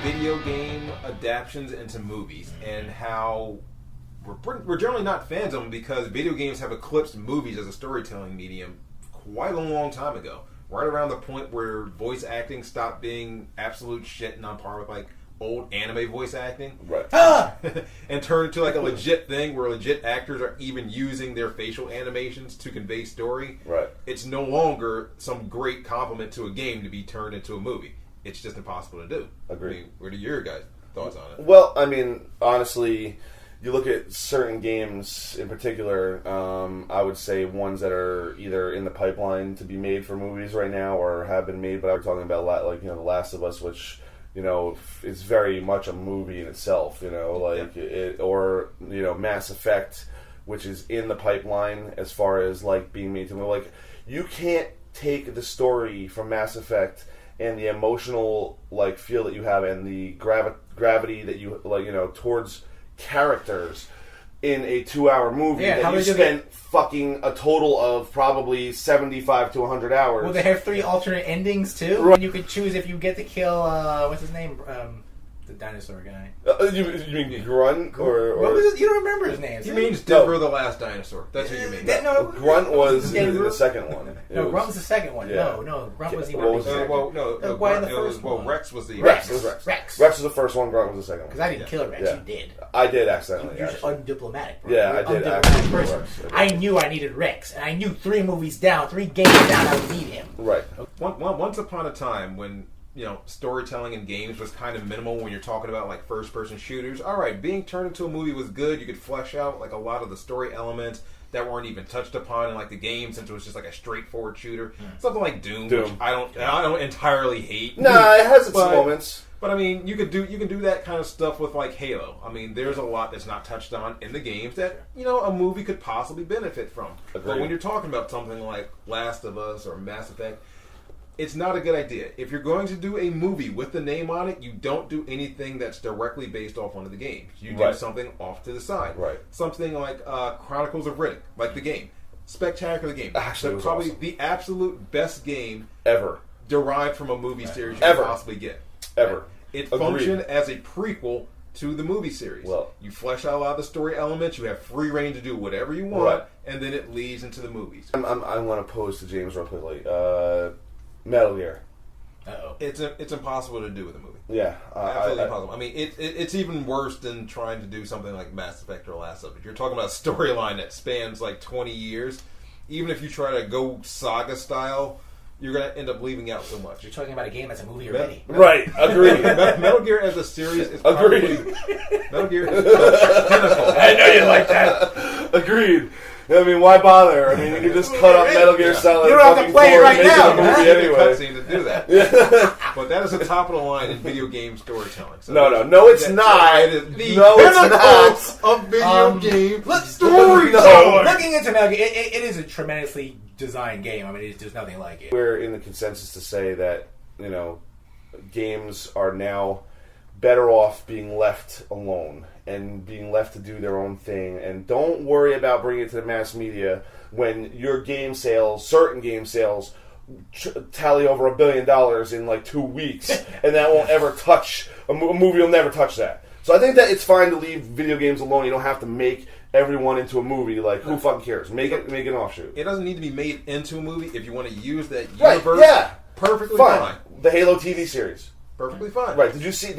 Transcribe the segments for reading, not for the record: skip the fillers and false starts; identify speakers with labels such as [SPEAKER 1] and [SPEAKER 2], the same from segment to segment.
[SPEAKER 1] video game adaptations into movies and how we're generally not fans of them because video games have eclipsed movies as a storytelling medium quite a long time ago. Right around the point where voice acting stopped being absolute shit and on par with like old anime voice acting.
[SPEAKER 2] Right.
[SPEAKER 1] And turned into like a legit thing where legit actors are even using their facial animations to convey story.
[SPEAKER 2] Right.
[SPEAKER 1] It's no longer some great compliment to a game to be turned into a movie. It's just impossible to do.
[SPEAKER 2] Agreed.
[SPEAKER 1] I mean, what are your guys' thoughts on it?
[SPEAKER 2] Well, I mean, honestly, you look at certain games in particular, I would say ones that are either in the pipeline to be made for movies right now or have been made, but I'm talking about like, The Last of Us, which, is very much a movie in itself, or Mass Effect, which is in the pipeline as far as like being made to movie. Like, you can't take the story from Mass Effect and the emotional like feel that you have and the gravity that you towards characters in a 2-hour movie that you spent fucking a total of probably 75 to 100 hours.
[SPEAKER 3] Well, they have 3 alternate endings too.
[SPEAKER 2] Right.
[SPEAKER 3] And you could choose if you get to kill what's his name, the dinosaur guy.
[SPEAKER 2] You mean Grunt or
[SPEAKER 3] what was his, you don't remember his name?
[SPEAKER 1] He means Denver the Last Dinosaur. That's what you mean.
[SPEAKER 2] Grunt was in the second one.
[SPEAKER 3] Grunt was the second one.
[SPEAKER 2] Yeah.
[SPEAKER 3] No, Grunt was the
[SPEAKER 1] Rex was the
[SPEAKER 2] Rex was the first one. Grunt was the second one.
[SPEAKER 3] Because I didn't kill Rex. You did.
[SPEAKER 2] I did accidentally.
[SPEAKER 3] You're just undiplomatic, bro.
[SPEAKER 2] Yeah, I did accidentally.
[SPEAKER 3] Person. I knew I needed Rex, and I knew 3 movies down, 3 games down, I would need him.
[SPEAKER 2] Right.
[SPEAKER 1] Once upon a time when storytelling in games was kind of minimal when you're talking about like first-person shooters. All right, being turned into a movie was good. You could flesh out like a lot of the story elements that weren't even touched upon in like the game, since it was just like a straightforward shooter. Something like Doom. Which I don't entirely hate.
[SPEAKER 2] Nah, it has its moments.
[SPEAKER 1] But I mean, you can do that kind of stuff with like Halo. I mean, there's a lot that's not touched on in the games that a movie could possibly benefit from.
[SPEAKER 2] Agreed.
[SPEAKER 1] But when you're talking about something like Last of Us or Mass Effect, it's not a good idea. If you're going to do a movie with the name on it, you don't do anything that's directly based off one of the games. You do something off to the side.
[SPEAKER 2] Right.
[SPEAKER 1] Something like Chronicles of Riddick, like the game. Spectacular game.
[SPEAKER 2] Actually,
[SPEAKER 1] probably
[SPEAKER 2] awesome.
[SPEAKER 1] The absolute best game
[SPEAKER 2] ever
[SPEAKER 1] derived from a movie series you could possibly get.
[SPEAKER 2] Ever.
[SPEAKER 1] It functioned as a prequel to the movie series.
[SPEAKER 2] Well,
[SPEAKER 1] you flesh out a lot of the story elements. You have free reign to do whatever you want, and then it leads into the movies.
[SPEAKER 2] I want to pose to James real quickly. Metal Gear.
[SPEAKER 1] Uh-oh. It's impossible to do with a movie.
[SPEAKER 2] Yeah,
[SPEAKER 1] absolutely impossible. I mean, it's even worse than trying to do something like Mass Effect or Last of Us. You're talking about a storyline that spans like 20 years. Even if you try to go saga style, you're going to end up leaving out so much.
[SPEAKER 3] You're talking about a game that's a movie already.
[SPEAKER 2] Right, agreed.
[SPEAKER 1] Metal Gear as a series is probably... Metal Gear is pinnacle.
[SPEAKER 2] I know you like that. Agreed. I mean, why bother? I mean, you can just cut up Metal Gear Solid.
[SPEAKER 3] You don't have to play it right now.
[SPEAKER 2] Make it a movie anyway.
[SPEAKER 1] Cutscene to do that. But that is the top of the line in video game storytelling. So
[SPEAKER 2] no, it's not.
[SPEAKER 1] It is the pinnacle of video game storytelling.
[SPEAKER 3] Looking into Metal Gear, it is a tremendously designed game. I mean, there's nothing like it.
[SPEAKER 2] We're in the consensus to say that games are now better off being left alone and being left to do their own thing, and don't worry about bringing it to the mass media when your certain game sales tally over $1 billion in like 2 weeks, and that won't ever touch a movie. Will never touch that. So I think that it's fine to leave video games alone. You don't have to make everyone into a movie. Like, who fucking cares? Make an offshoot.
[SPEAKER 1] It doesn't need to be made into a movie if you want to use that universe. Perfectly fine.
[SPEAKER 2] The Halo TV series.
[SPEAKER 1] Perfectly fine.
[SPEAKER 2] Right. Did you see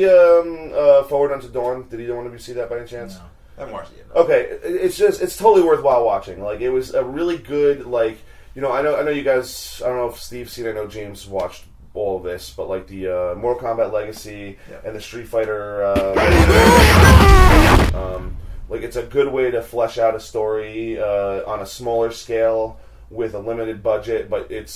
[SPEAKER 2] Forward Unto Dawn? Did either one of you see that by any chance?
[SPEAKER 3] No.
[SPEAKER 1] I haven't watched it yet. No.
[SPEAKER 2] Okay. It's totally worthwhile watching. Like, it was a really good, like, I know you guys, I don't know if Steve's seen, I know James watched all of this, but like the Mortal Kombat Legacy and the Street Fighter like, it's a good way to flesh out a story on a smaller scale with a limited budget, but it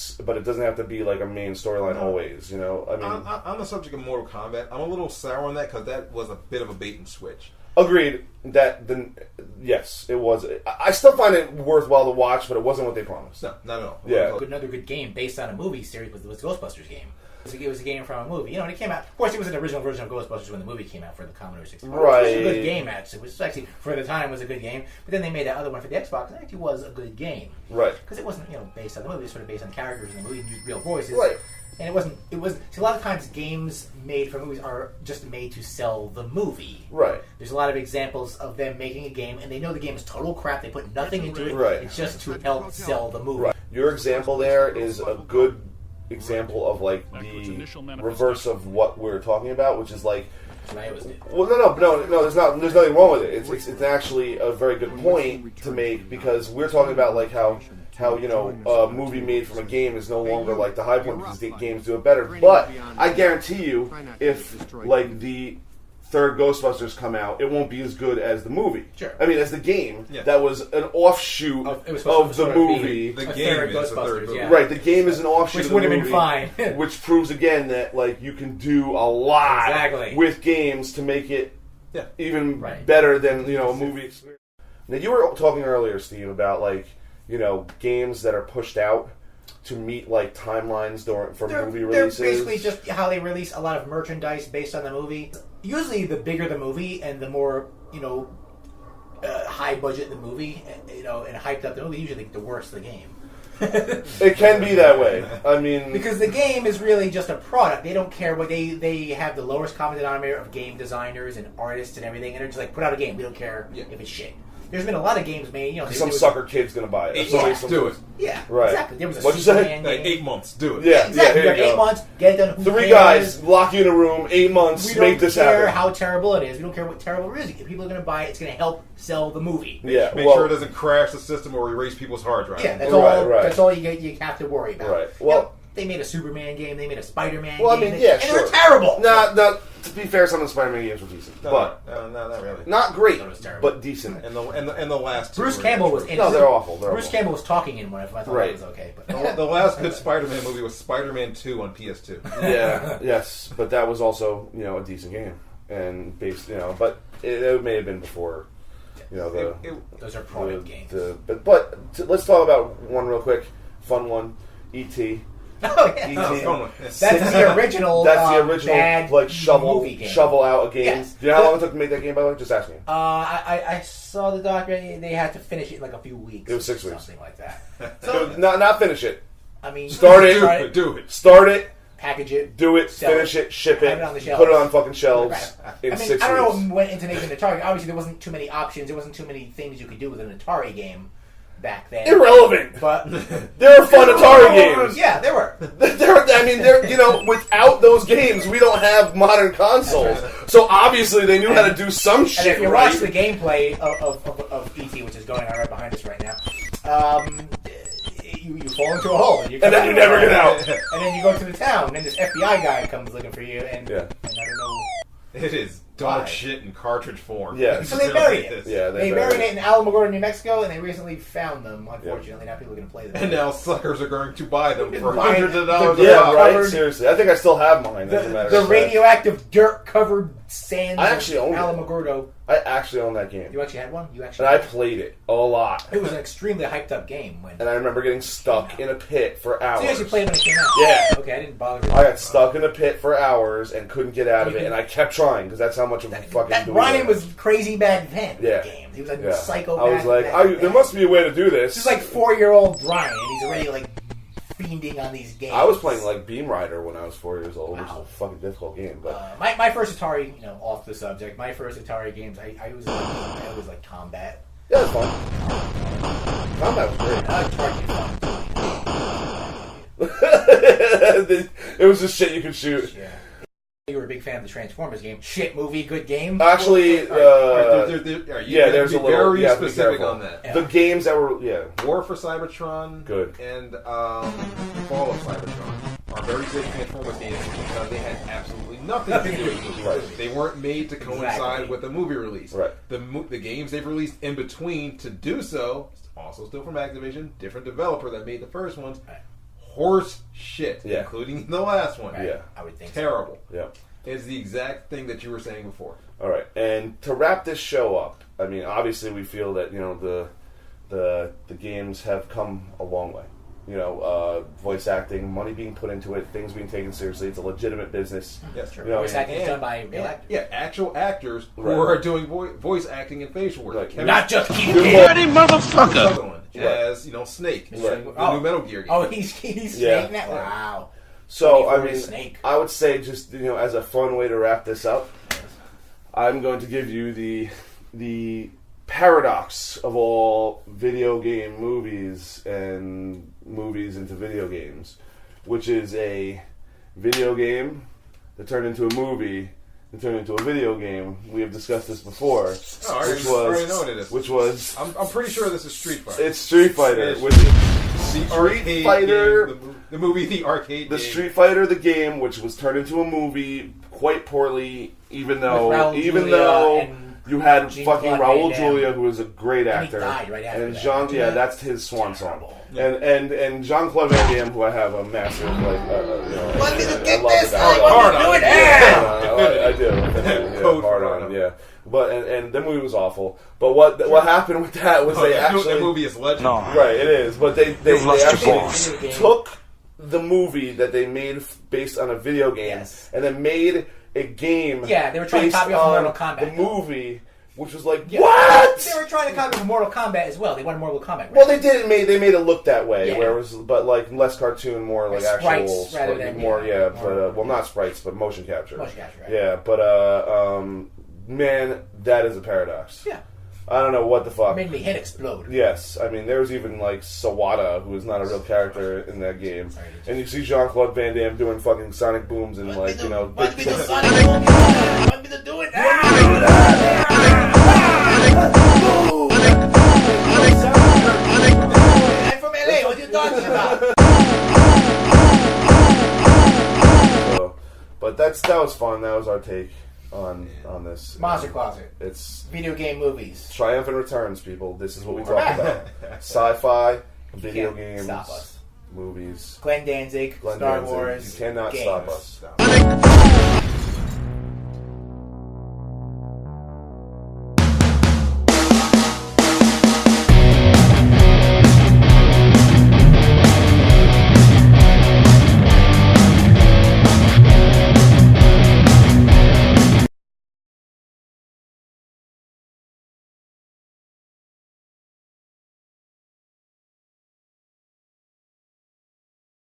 [SPEAKER 2] doesn't have to be like a main storyline always. I mean,
[SPEAKER 1] on the subject of Mortal Kombat, I'm a little sour on that because that was a bit of a bait and switch.
[SPEAKER 2] Agreed. Yes, it was. I still find it worthwhile to watch, but it wasn't what they promised.
[SPEAKER 1] No, not at all.
[SPEAKER 2] Yeah.
[SPEAKER 3] Another good game based on a movie series was the Ghostbusters game. It was a game from a movie. And it came out... Of course, it was an original version of Ghostbusters when the movie came out for the Commodore 64.
[SPEAKER 2] Right.
[SPEAKER 3] It was a good game, actually. Which actually, for the time, was a good game. But then they made that other one for the Xbox, and it actually was a good game.
[SPEAKER 2] Right.
[SPEAKER 3] Because it wasn't, based on the movie. It was sort of based on characters in the movie and used real voices.
[SPEAKER 2] Right.
[SPEAKER 3] And it wasn't. See, a lot of times games made for movies are just made to sell the movie.
[SPEAKER 2] Right.
[SPEAKER 3] There's a lot of examples of them making a game, and they know the game is total crap. They put nothing into it.
[SPEAKER 2] Right.
[SPEAKER 3] It's just to help sell the movie.
[SPEAKER 2] Right. Your example there is a good example of like the reverse of what we're talking about, which is like.
[SPEAKER 3] That's what I always did.
[SPEAKER 2] Well, no. There's nothing wrong with it. It's actually a very good point to make because we're talking about like how a movie made from a game is no longer like the high point because the games do it better. But I guarantee you, if like the third Ghostbusters come out, it won't be as good as the movie.
[SPEAKER 3] Sure.
[SPEAKER 2] I mean, as the game
[SPEAKER 1] Yeah.
[SPEAKER 2] that was an offshoot
[SPEAKER 3] It was
[SPEAKER 2] of
[SPEAKER 3] supposed
[SPEAKER 2] the
[SPEAKER 3] to sort of
[SPEAKER 2] movie.
[SPEAKER 1] The
[SPEAKER 3] A
[SPEAKER 1] game
[SPEAKER 3] third
[SPEAKER 1] is the third
[SPEAKER 3] Ghostbusters,
[SPEAKER 1] movie.
[SPEAKER 3] yeah.
[SPEAKER 2] Right, the game is an offshoot
[SPEAKER 3] Which
[SPEAKER 2] of the
[SPEAKER 3] would have
[SPEAKER 2] movie,
[SPEAKER 3] been fine.
[SPEAKER 2] which proves again that like you can do a lot
[SPEAKER 3] Exactly.
[SPEAKER 2] with games to make it
[SPEAKER 1] Yeah.
[SPEAKER 2] even
[SPEAKER 3] Right.
[SPEAKER 2] better than a movie experience. Now you were talking earlier, Steve, about like games that are pushed out to meet like timelines for movie releases.
[SPEAKER 3] They're basically just how they release a lot of merchandise based on the movie. Usually, the bigger the movie and the more high budget the movie, and hyped up the movie, usually the worse the game.
[SPEAKER 2] It can be that way. I mean,
[SPEAKER 3] Because the game is really just a product. They don't care what they have the lowest common denominator of game designers and artists and everything, and they're just like, put out a game. We don't care if it's shit. There's been a lot of games made.
[SPEAKER 2] some sucker kid's gonna buy it.
[SPEAKER 1] Do it.
[SPEAKER 3] Yeah,
[SPEAKER 2] Right.
[SPEAKER 3] exactly. There was a
[SPEAKER 2] What'd you say?
[SPEAKER 3] Superman
[SPEAKER 1] Like
[SPEAKER 3] game.
[SPEAKER 1] 8 months. Do it.
[SPEAKER 2] Yeah,
[SPEAKER 3] Exactly.
[SPEAKER 2] here
[SPEAKER 3] You
[SPEAKER 2] you
[SPEAKER 3] got 8
[SPEAKER 2] go.
[SPEAKER 3] months. Get it done. Who
[SPEAKER 2] 3
[SPEAKER 3] cares?
[SPEAKER 2] guys lock you in a room, 8 months,
[SPEAKER 3] We
[SPEAKER 2] make
[SPEAKER 3] don't
[SPEAKER 2] this
[SPEAKER 3] care
[SPEAKER 2] happen.
[SPEAKER 3] how terrible it is. We don't care what terrible it is. If people are going to buy it, it's going to help sell the movie.
[SPEAKER 2] Yeah,
[SPEAKER 1] Make
[SPEAKER 2] well,
[SPEAKER 1] sure it doesn't crash the system or erase people's hard drive.
[SPEAKER 3] Yeah, that's
[SPEAKER 2] Right,
[SPEAKER 3] all.
[SPEAKER 2] right.
[SPEAKER 3] That's all you have to worry about.
[SPEAKER 2] Right.
[SPEAKER 3] You
[SPEAKER 2] Well-
[SPEAKER 3] know, they made a Superman game. They made a Spider-Man
[SPEAKER 2] Well, I
[SPEAKER 3] game.
[SPEAKER 2] mean, yeah,
[SPEAKER 3] and
[SPEAKER 2] sure.
[SPEAKER 3] they're terrible.
[SPEAKER 2] Not to be fair, some of the Spider-Man games were decent,
[SPEAKER 1] No,
[SPEAKER 2] but
[SPEAKER 1] no, not really.
[SPEAKER 2] not great,
[SPEAKER 3] That was terrible.
[SPEAKER 2] but decent.
[SPEAKER 1] And the last two
[SPEAKER 3] Bruce
[SPEAKER 1] were
[SPEAKER 3] Campbell was
[SPEAKER 1] actually-
[SPEAKER 3] in
[SPEAKER 2] No,
[SPEAKER 3] it.
[SPEAKER 2] they're awful. They're
[SPEAKER 3] Bruce
[SPEAKER 2] awful.
[SPEAKER 3] Campbell was talking in one of them. I thought
[SPEAKER 2] Right.
[SPEAKER 3] that was okay. But
[SPEAKER 1] The last good Spider-Man movie was Spider-Man 2 on PS2.
[SPEAKER 2] Yeah, yes, but that was also a decent game and based but it may have been before the.
[SPEAKER 3] those are product games.
[SPEAKER 2] Let's talk about one real quick, fun one, E.T.
[SPEAKER 3] Oh yeah.
[SPEAKER 2] E.T.
[SPEAKER 1] Oh, come on.
[SPEAKER 3] That's the original.
[SPEAKER 2] That's the original
[SPEAKER 3] bad
[SPEAKER 2] like shovel
[SPEAKER 3] movie game.
[SPEAKER 2] out a game.
[SPEAKER 3] Yes.
[SPEAKER 2] Do you know how long it took to make that game? By the way, just asking.
[SPEAKER 3] I saw the documentary. They had to finish it in like a few weeks.
[SPEAKER 2] It was 6
[SPEAKER 3] or
[SPEAKER 2] weeks.
[SPEAKER 3] something like that. So
[SPEAKER 2] Not finish it.
[SPEAKER 3] I mean,
[SPEAKER 2] Start it.
[SPEAKER 1] Do it.
[SPEAKER 2] Start it.
[SPEAKER 3] package it,
[SPEAKER 2] Do it.
[SPEAKER 3] sell
[SPEAKER 2] Finish it. Ship it.
[SPEAKER 3] have it on the shelves.
[SPEAKER 2] Put it on fucking shelves in
[SPEAKER 3] I mean,
[SPEAKER 2] 6
[SPEAKER 3] I don't know
[SPEAKER 2] weeks.
[SPEAKER 3] what went into making the Atari. Obviously, there wasn't too many options. There wasn't too many things you could do with an Atari game back then.
[SPEAKER 2] Irrelevant.
[SPEAKER 3] But
[SPEAKER 2] There are fun Atari games.
[SPEAKER 3] yeah, there were.
[SPEAKER 2] Without those games, we don't have modern consoles. So obviously, they knew how to do some
[SPEAKER 3] And
[SPEAKER 2] shit
[SPEAKER 3] if you
[SPEAKER 2] right.
[SPEAKER 3] watch the gameplay of E.T., which is going on right behind us right now, you fall into a hole. And
[SPEAKER 2] And then you never get out.
[SPEAKER 3] And then you go to the town, and this FBI guy comes looking for you, and I don't know.
[SPEAKER 1] It is dog
[SPEAKER 3] Why?
[SPEAKER 1] shit in cartridge form.
[SPEAKER 2] Yeah.
[SPEAKER 3] So they buried it.
[SPEAKER 2] Yeah,
[SPEAKER 3] They buried it in Alamogordo, New Mexico, and they recently found them. Unfortunately, now people are going to play them.
[SPEAKER 1] And now suckers are going to buy them for
[SPEAKER 3] Buy
[SPEAKER 1] hundreds of
[SPEAKER 3] the-
[SPEAKER 1] dollars
[SPEAKER 3] the-
[SPEAKER 1] a
[SPEAKER 2] Yeah,
[SPEAKER 1] pop.
[SPEAKER 2] right.
[SPEAKER 3] covered-
[SPEAKER 2] Seriously, I think I still have mine. As a matter
[SPEAKER 3] The
[SPEAKER 2] of fact.
[SPEAKER 3] radioactive dirt-covered sands
[SPEAKER 2] I actually
[SPEAKER 3] of
[SPEAKER 2] own it.
[SPEAKER 3] Alamogordo.
[SPEAKER 2] I actually own that game,
[SPEAKER 3] You actually had one? You
[SPEAKER 2] and
[SPEAKER 3] actually
[SPEAKER 2] I
[SPEAKER 3] had one.
[SPEAKER 2] played it a lot.
[SPEAKER 3] It was an extremely hyped-up game. When
[SPEAKER 2] And I remember getting stuck in a pit for hours.
[SPEAKER 3] So you actually played it when it came out?
[SPEAKER 2] Yeah.
[SPEAKER 3] Okay, I didn't bother.
[SPEAKER 2] I got stuck in a pit for hours and couldn't get out of it, and I kept trying because that's how much of a fucking
[SPEAKER 3] That
[SPEAKER 2] dweeb
[SPEAKER 3] Ryan
[SPEAKER 2] I am.
[SPEAKER 3] was crazy bad then.
[SPEAKER 2] Yeah.
[SPEAKER 3] The game. He was a
[SPEAKER 2] Yeah.
[SPEAKER 3] psychopath.
[SPEAKER 2] I was like,
[SPEAKER 3] bad
[SPEAKER 2] there
[SPEAKER 3] then.
[SPEAKER 2] must be a way to do this.
[SPEAKER 3] This is like 4-year-old Brian, and he's already like fiending on these games.
[SPEAKER 2] I was playing like Beam Rider when I was 4 years old, which is
[SPEAKER 3] Wow.
[SPEAKER 2] a fucking difficult game. But
[SPEAKER 3] my first Atari, off the subject. My first Atari games, I was like combat.
[SPEAKER 2] yeah, it's fun. Combat was great.
[SPEAKER 3] Atari
[SPEAKER 2] It was just shit you could shoot.
[SPEAKER 3] Yeah. You were a big fan of the Transformers game. Shit movie, good game.
[SPEAKER 2] Actually,
[SPEAKER 1] There's a
[SPEAKER 2] there's a little-
[SPEAKER 1] very
[SPEAKER 2] you have to be
[SPEAKER 1] specific
[SPEAKER 2] careful.
[SPEAKER 1] on that.
[SPEAKER 3] Yeah.
[SPEAKER 2] the games that were
[SPEAKER 1] War for Cybertron,
[SPEAKER 2] Good.
[SPEAKER 1] and Fall of Cybertron are very good Transformers games because they had absolutely nothing to do with the movie.
[SPEAKER 2] Right.
[SPEAKER 1] They weren't made to coincide
[SPEAKER 3] Exactly.
[SPEAKER 1] with the movie release.
[SPEAKER 2] Right.
[SPEAKER 1] The games they've released in between to do so, also still from Activision, different developer that made the first ones,
[SPEAKER 3] Right.
[SPEAKER 1] horse shit,
[SPEAKER 2] Yeah.
[SPEAKER 1] including the last one.
[SPEAKER 3] Right.
[SPEAKER 2] Yeah.
[SPEAKER 3] I would think so.
[SPEAKER 1] Terrible.
[SPEAKER 2] yeah.
[SPEAKER 1] It's the exact thing that you were saying before.
[SPEAKER 2] All right, and to wrap this show up, I mean, obviously we feel that the games have come a long way. Voice acting, money being put into it, things being taken seriously. It's a legitimate business.
[SPEAKER 1] Yes,
[SPEAKER 3] Sure.
[SPEAKER 2] You know,
[SPEAKER 3] Voice acting is
[SPEAKER 1] and-
[SPEAKER 3] done by real actors.
[SPEAKER 1] Yeah, actual actors who
[SPEAKER 2] Right.
[SPEAKER 1] are doing voice acting and facial work.
[SPEAKER 2] Right.
[SPEAKER 1] Kevin
[SPEAKER 3] Not just Keith
[SPEAKER 2] Good
[SPEAKER 3] David.
[SPEAKER 1] Sutherland as Snake,
[SPEAKER 2] Right.
[SPEAKER 1] the new Metal Gear game.
[SPEAKER 3] Oh, he's
[SPEAKER 2] Yeah.
[SPEAKER 3] Snake now? Wow.
[SPEAKER 2] So I
[SPEAKER 3] 24
[SPEAKER 2] mean,
[SPEAKER 3] Snake.
[SPEAKER 2] I would say just as a fun way to wrap this up, I'm going to give you the paradox of all video game movies and movies into video games, which is a video game that turned into a movie that turned into a video game. We have discussed this before.
[SPEAKER 1] Oh, I already know what it is.
[SPEAKER 2] Which was
[SPEAKER 1] I'm pretty sure this is Street Fighter.
[SPEAKER 2] it's Street Fighter,
[SPEAKER 1] It's
[SPEAKER 2] which is
[SPEAKER 1] the
[SPEAKER 2] Street
[SPEAKER 1] arcade
[SPEAKER 2] Fighter,
[SPEAKER 1] game, the movie, the arcade
[SPEAKER 2] the
[SPEAKER 1] game.
[SPEAKER 2] Street Fighter, the game, which was turned into a movie quite poorly, even though
[SPEAKER 3] and
[SPEAKER 2] you had
[SPEAKER 3] Jean-Claude
[SPEAKER 2] fucking
[SPEAKER 3] Van
[SPEAKER 2] Raul
[SPEAKER 3] Damme.
[SPEAKER 2] Julia, who was a great
[SPEAKER 3] And he
[SPEAKER 2] actor,
[SPEAKER 3] died right after
[SPEAKER 2] and
[SPEAKER 3] that.
[SPEAKER 2] that's his swan song.
[SPEAKER 3] Terrible.
[SPEAKER 2] And Jean-Claude Van Damme, who I have a massive
[SPEAKER 3] Want me to
[SPEAKER 2] I
[SPEAKER 3] get
[SPEAKER 2] love
[SPEAKER 3] this?
[SPEAKER 2] the guy.
[SPEAKER 3] I want to do it now!
[SPEAKER 2] I do. Yeah,
[SPEAKER 1] Code
[SPEAKER 2] hard
[SPEAKER 1] for
[SPEAKER 2] on,
[SPEAKER 1] it.
[SPEAKER 2] yeah. But and the movie was awful. But what happened with that was
[SPEAKER 1] Oh,
[SPEAKER 2] they
[SPEAKER 1] that
[SPEAKER 2] actually
[SPEAKER 1] movie is legendary.
[SPEAKER 4] No.
[SPEAKER 2] right. It is, but they
[SPEAKER 4] lost your boss.
[SPEAKER 2] actually took the movie that they made based on a video game
[SPEAKER 3] Yes.
[SPEAKER 2] and then made a game.
[SPEAKER 3] Yeah, they were trying to
[SPEAKER 2] based
[SPEAKER 3] copy off
[SPEAKER 2] on
[SPEAKER 3] Mortal Kombat,
[SPEAKER 2] the
[SPEAKER 3] though.
[SPEAKER 2] movie, which was like
[SPEAKER 3] Yeah.
[SPEAKER 2] what?
[SPEAKER 3] They were trying to copy from Mortal Kombat as well. They wanted Mortal Kombat.
[SPEAKER 2] Well, they did. They made it look that way,
[SPEAKER 3] Yeah.
[SPEAKER 2] where it was, but like less cartoon, more like
[SPEAKER 3] Sprites
[SPEAKER 2] actual,
[SPEAKER 3] rather
[SPEAKER 2] like,
[SPEAKER 3] than,
[SPEAKER 2] more,
[SPEAKER 3] yeah,
[SPEAKER 2] but well, not sprites, but motion capture.
[SPEAKER 3] Motion capture, right.
[SPEAKER 2] Yeah, but man, that is a paradox.
[SPEAKER 3] Yeah.
[SPEAKER 2] I don't know what the fuck.
[SPEAKER 3] It made me head explode.
[SPEAKER 2] Yes, I mean there was even like Sawada, who is not a real character in that game,
[SPEAKER 3] Sorry,
[SPEAKER 2] and you see Jean-Claude Van Damme doing fucking sonic booms and
[SPEAKER 3] Want me to do it now? I'm from LA. What are you talking about?
[SPEAKER 2] So, but that was fun. That was our take on this
[SPEAKER 3] Monster Closet.
[SPEAKER 2] It's
[SPEAKER 3] Video game movies.
[SPEAKER 2] triumphant returns, people. This is what we
[SPEAKER 3] We're
[SPEAKER 2] talk
[SPEAKER 3] back.
[SPEAKER 2] about: sci-fi, video
[SPEAKER 3] can't
[SPEAKER 2] games,
[SPEAKER 3] stop us.
[SPEAKER 2] movies.
[SPEAKER 3] Glenn Danzig,
[SPEAKER 2] Glenn
[SPEAKER 3] Star
[SPEAKER 2] Danzig.
[SPEAKER 3] Wars.
[SPEAKER 2] You cannot
[SPEAKER 3] games.
[SPEAKER 2] stop us.
[SPEAKER 1] Stop.